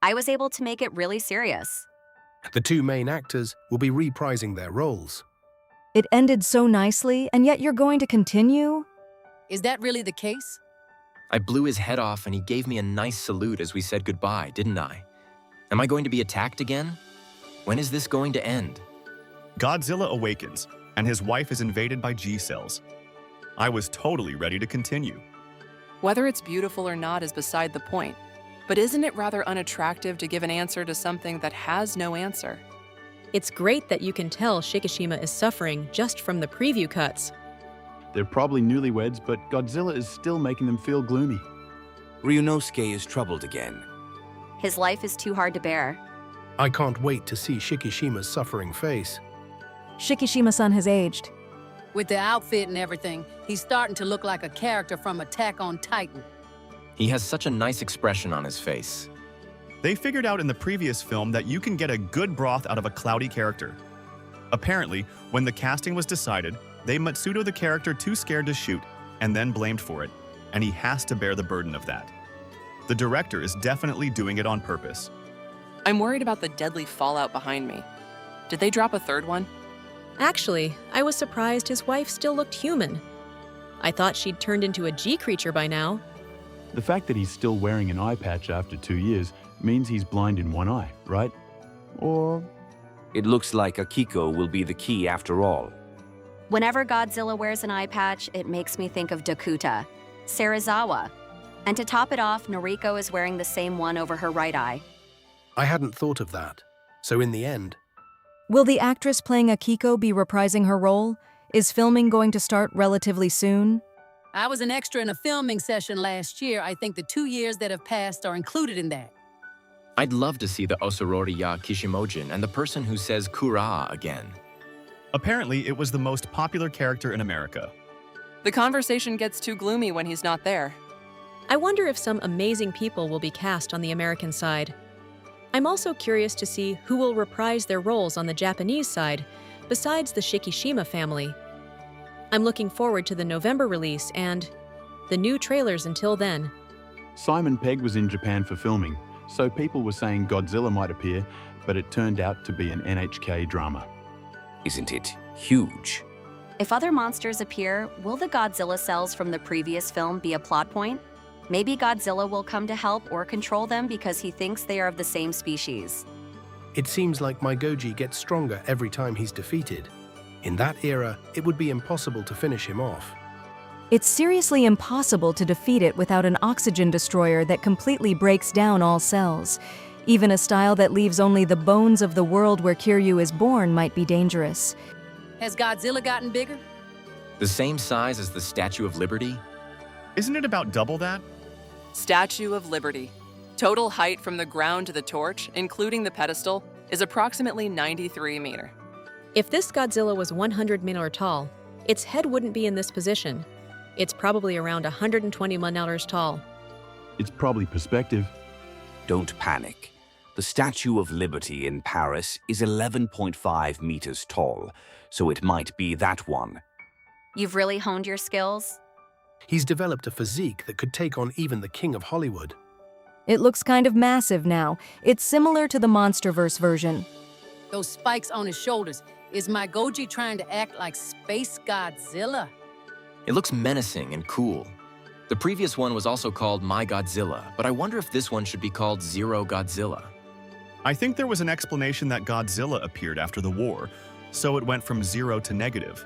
I was able to make it really serious. The two main actors will be reprising their roles. It ended so nicely, and yet you're going to continue? Is that really the case? I blew his head off and he gave me a nice salute as we said goodbye, didn't I? Am I going to be attacked again? When is this going to end? Godzilla awakens, and his wife is invaded by G-cells. I was totally ready to continue. Whether it's beautiful or not is beside the point. But isn't it rather unattractive to give an answer to something that has no answer? It's great that you can tell Shikishima is suffering just from the preview cuts. They're probably newlyweds, but Godzilla is still making them feel gloomy. Ryunosuke is troubled again. His life is too hard to bear. I can't wait to see Shikishima's suffering face. Shikishima-san has aged. With the outfit and everything, he's starting to look like a character from Attack on Titan. He has such a nice expression on his face. They figured out in the previous film that you can get a good broth out of a cloudy character. Apparently, when the casting was decided, they Matsudo the character too scared to shoot, and then blamed for it, and he has to bear the burden of that. The director is definitely doing it on purpose. I'm worried about the deadly fallout behind me. Did they drop a third one? Actually, I was surprised his wife still looked human. I thought she'd turned into a G creature by now. The fact that he's still wearing an eye patch after 2 years means he's blind in one eye, right? Or... It looks like Akiko will be the key after all. Whenever Godzilla wears an eye patch, it makes me think of Dakuta, Serizawa. And to top it off, Noriko is wearing the same one over her right eye. I hadn't thought of that. So in the end, Will the actress playing Akiko be reprising her role? Is filming going to start relatively soon? I was an extra in a filming session last year. I think the 2 years that have passed are included in that. I'd love to see the Osorori ya Kishimojin and the person who says Kura again. Apparently, it was the most popular character in America. The conversation gets too gloomy when he's not there. I wonder if some amazing people will be cast on the American side. I'm also curious to see who will reprise their roles on the Japanese side, besides the Shikishima family. I'm looking forward to the November release and the new trailers until then. Simon Pegg was in Japan for filming, so people were saying Godzilla might appear, but it turned out to be an NHK drama. Isn't it huge? If other monsters appear, will the Godzilla cells from the previous film be a plot point? Maybe Godzilla will come to help or control them because he thinks they are of the same species. it seems like my Goji gets stronger every time he's defeated. In that era, it would be impossible to finish him off. It's seriously impossible to defeat it without an oxygen destroyer that completely breaks down all cells. Even a style that leaves only the bones of the world where Kiryu is born might be dangerous. Has Godzilla gotten bigger? The same size as the Statue of Liberty? Isn't it about double that? Statue of Liberty. Total height from the ground to the torch, including the pedestal, is approximately 93 meters. If this Godzilla was 100 meters tall, its head wouldn't be in this position. It's probably around 120 meters tall. It's probably perspective. Don't panic. The Statue of Liberty in Paris is 11.5 meters tall, so it might be that one. You've really honed your skills? He's developed a physique that could take on even the king of Hollywood. It looks kind of massive now. It's similar to the MonsterVerse version. Those spikes on his shoulders. Is my Goji trying to act like Space Godzilla? It looks menacing and cool. The previous one was also called My Godzilla, but I wonder if this one should be called Zero Godzilla. I think there was an explanation that Godzilla appeared after the war, so it went from 0 to negative.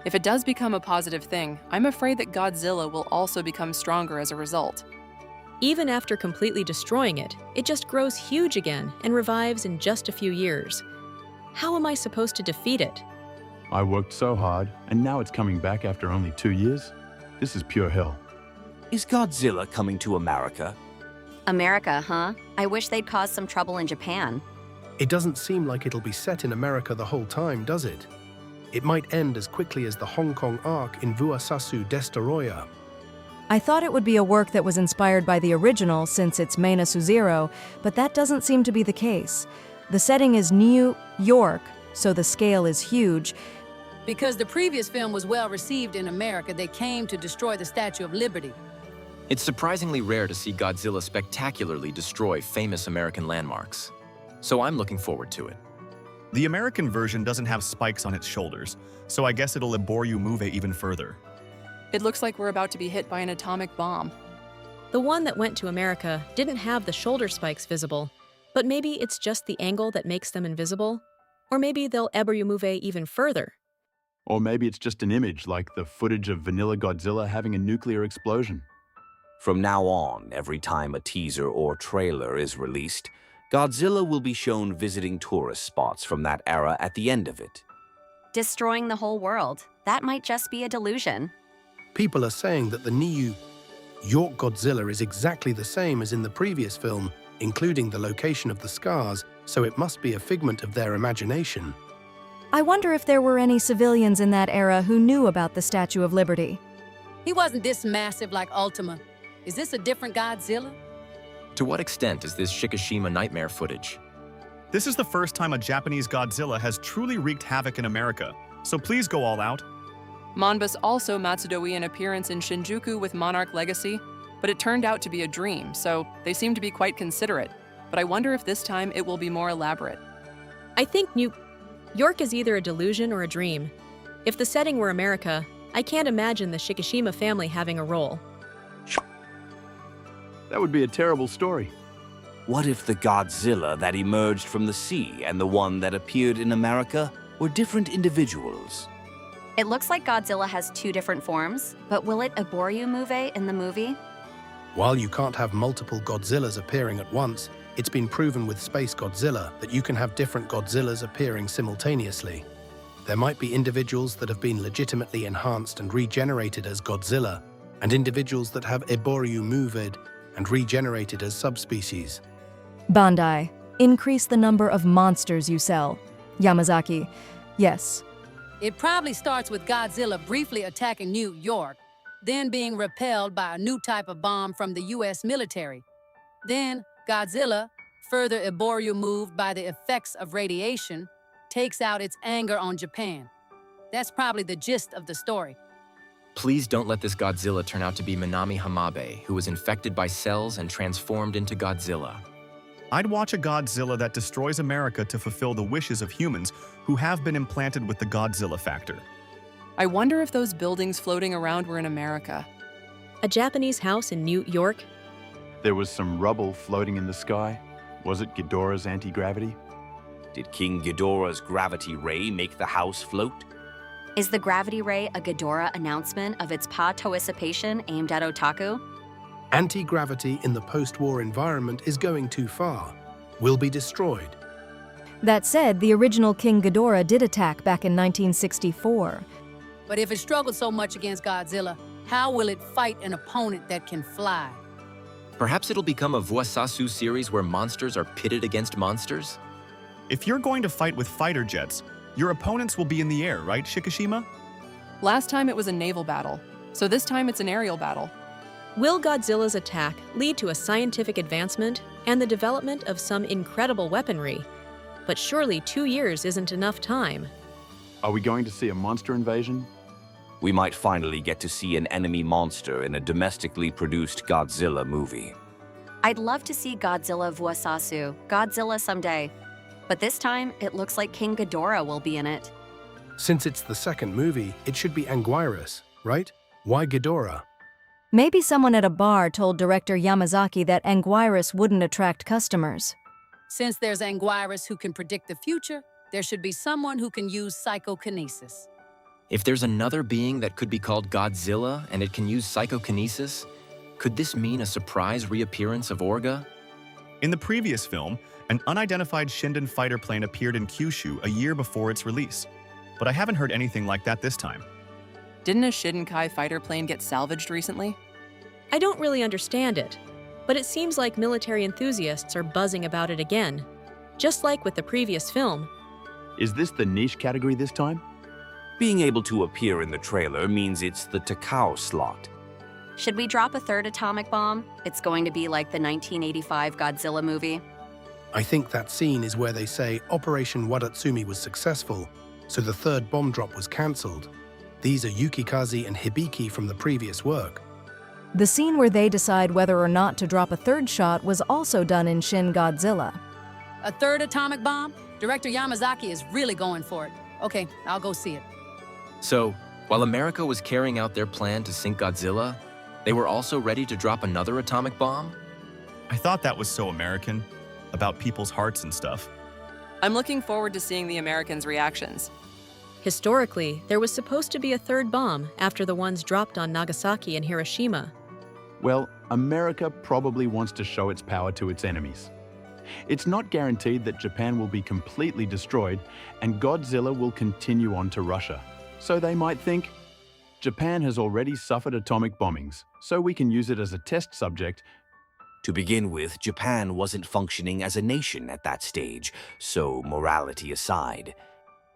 If it does become a positive thing, I'm afraid that Godzilla will also become stronger as a result. Even after completely destroying it, it just grows huge again and revives in just a few years. How am I supposed to defeat it? I worked so hard, and now it's coming back after only 2 years? This is pure hell. Is Godzilla coming to America? America, huh? I wish they'd cause some trouble in Japan. It doesn't seem like it'll be set in America the whole time, does it? It might end as quickly as the Hong Kong arc in Vuasasu Destoroya. I thought it would be a work that was inspired by the original since it's Meina Suzero, but that doesn't seem to be the case. The setting is New York, so the scale is huge. Because the previous film was well received in America, they came to destroy the Statue of Liberty. It's surprisingly rare to see Godzilla spectacularly destroy famous American landmarks. So I'm looking forward to it. The American version doesn't have spikes on its shoulders, so I guess it'll Eboru move even further. It looks like we're about to be hit by an atomic bomb. The one that went to America didn't have the shoulder spikes visible, but maybe it's just the angle that makes them invisible? Or maybe they'll Eboru even further. Or maybe it's just an image like the footage of vanilla Godzilla having a nuclear explosion. From now on, every time a teaser or trailer is released, Godzilla will be shown visiting tourist spots from that era at the end of it. Destroying the whole world. That might just be a delusion. People are saying that the New York Godzilla is exactly the same as in the previous film, including the location of the scars, so it must be a figment of their imagination. I wonder if there were any civilians in that era who knew about the Statue of Liberty. He wasn't this massive like Ultima. Is this a different Godzilla? To what extent is this Shikishima nightmare footage? This is the first time a Japanese Godzilla has truly wreaked havoc in America, so please go all out. Monbus also Matsudoi an appearance in Shinjuku with Monarch Legacy, but it turned out to be a dream, so they seem to be quite considerate. But I wonder if this time it will be more elaborate. I think New York is either a delusion or a dream. If the setting were America, I can't imagine the Shikishima family having a role. That would be a terrible story. What if the Godzilla that emerged from the sea and the one that appeared in America were different individuals? It looks like Godzilla has two different forms, but will it Eboru in the movie? While you can't have multiple Godzillas appearing at once, it's been proven with Space Godzilla that you can have different Godzillas appearing simultaneously. There might be individuals that have been legitimately enhanced and regenerated as Godzilla, and individuals that have Eboru and regenerated as subspecies. Bandai, increase the number of monsters you sell. Yamazaki, yes. It probably starts with Godzilla briefly attacking New York, then being repelled by a new type of bomb from the US military. Then Godzilla, further Eboru by the effects of radiation, takes out its anger on Japan. That's probably the gist of the story. Please don't let this Godzilla turn out to be Minami Hamabe, who was infected by cells and transformed into Godzilla. I'd watch a Godzilla that destroys America to fulfill the wishes of humans who have been implanted with the Godzilla factor. I wonder if those buildings floating around were in America. A Japanese house in New York? There was some rubble floating in the sky. Was it Ghidorah's anti-gravity? Did King Ghidorah's gravity ray make the house float? Is the gravity ray a Ghidorah announcement of its participation aimed at otaku? Anti-gravity in the post-war environment is going too far. Will be destroyed. That said, the original King Ghidorah did attack back in 1964. But if it struggled so much against Godzilla, how will it fight an opponent that can fly? Perhaps it'll become a Vuasasu series where monsters are pitted against monsters? If you're going to fight with fighter jets, your opponents will be in the air, right, Shikishima? Last time it was a naval battle, so this time it's an aerial battle. Will Godzilla's attack lead to a scientific advancement and the development of some incredible weaponry? But surely 2 years isn't enough time. Are we going to see a monster invasion? We might finally get to see an enemy monster in a domestically produced Godzilla movie. I'd love to see Godzilla Vuasasu, Godzilla someday. But this time, it looks like King Ghidorah will be in it. Since it's the second movie, it should be Anguirus, right? Why Ghidorah? Maybe someone at a bar told director Yamazaki that Anguirus wouldn't attract customers. Since there's Anguirus who can predict the future, there should be someone who can use psychokinesis. If there's another being that could be called Godzilla and it can use psychokinesis, could this mean a surprise reappearance of Orga? In the previous film, an unidentified Shinden fighter plane appeared in Kyushu a year before its release. But I haven't heard anything like that this time. Didn't a Shidenkai fighter plane get salvaged recently? I don't really understand it, but it seems like military enthusiasts are buzzing about it again, just like with the previous film. Is this the niche category this time? Being able to appear in the trailer means it's the Takao slot. Should we drop a third atomic bomb? It's going to be like the 1985 Godzilla movie. I think that scene is where they say Operation Wadatsumi was successful, so the third bomb drop was cancelled. These are Yukikaze and Hibiki from the previous work. The scene where they decide whether or not to drop a third shot was also done in Shin Godzilla. A third atomic bomb? Director Yamazaki is really going for it. Okay, I'll go see it. So, while America was carrying out their plan to sink Godzilla, they were also ready to drop another atomic bomb? I thought that was so American, about people's hearts and stuff. I'm looking forward to seeing the Americans' reactions. Historically, there was supposed to be a third bomb after the ones dropped on Nagasaki and Hiroshima. Well, America probably wants to show its power to its enemies. It's not guaranteed that Japan will be completely destroyed and Godzilla will continue on to Russia. So they might think, Japan has already suffered atomic bombings, so we can use it as a test subject. To begin with, Japan wasn't functioning as a nation at that stage, so morality aside,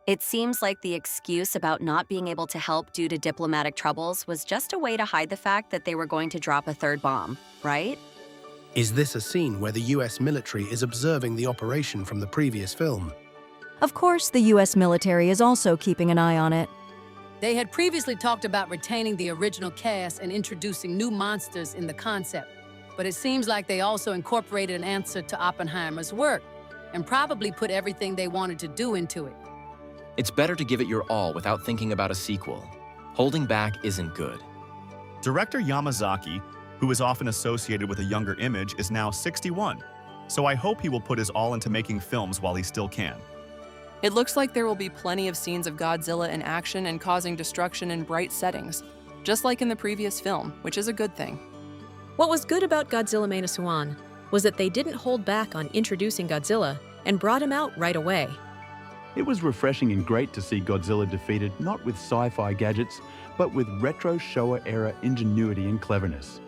It seems like the excuse about not being able to help due to diplomatic troubles was just a way to hide the fact that they were going to drop a third bomb, right? Is this a scene where the US military is observing the operation from the previous film? Of course, the US military is also keeping an eye on it. They had previously talked about retaining the original cast and introducing new monsters in the concept, but it seems like they also incorporated an answer to Oppenheimer's work and probably put everything they wanted to do into it. It's better to give it your all without thinking about a sequel. Holding back isn't good. Director Yamazaki, who is often associated with a younger image, is now 61, so I hope he will put his all into making films while he still can. It looks like there will be plenty of scenes of Godzilla in action and causing destruction in bright settings, just like in the previous film, which is a good thing. What was good about Godzilla Minus One was that they didn't hold back on introducing Godzilla and brought him out right away. It was refreshing and great to see Godzilla defeated not with sci-fi gadgets, but with retro Showa-era ingenuity and cleverness.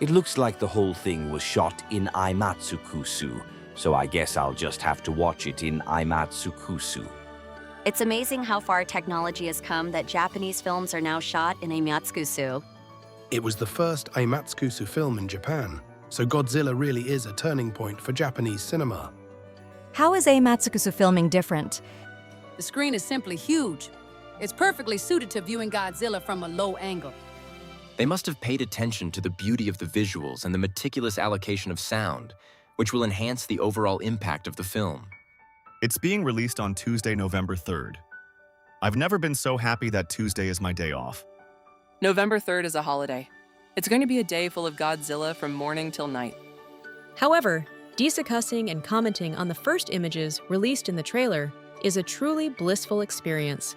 it looks like the whole thing was shot in IMAX, so I guess I'll just have to watch it in IMAX. It's amazing how far technology has come that Japanese films are now shot in a Myatsukusu. It was the first Aimatsukusu film in Japan, so Godzilla really is a turning point for Japanese cinema. How is Aimatsukusu filming different? The screen is simply huge. It's perfectly suited to viewing Godzilla from a low angle. They must have paid attention to the beauty of the visuals and the meticulous allocation of sound, which will enhance the overall impact of the film. It's being released on Tuesday, November 3rd. I've never been so happy that Tuesday is my day off. November 3rd is a holiday. It's going to be a day full of Godzilla from morning till night. However, discussing and commenting on the first images released in the trailer is a truly blissful experience.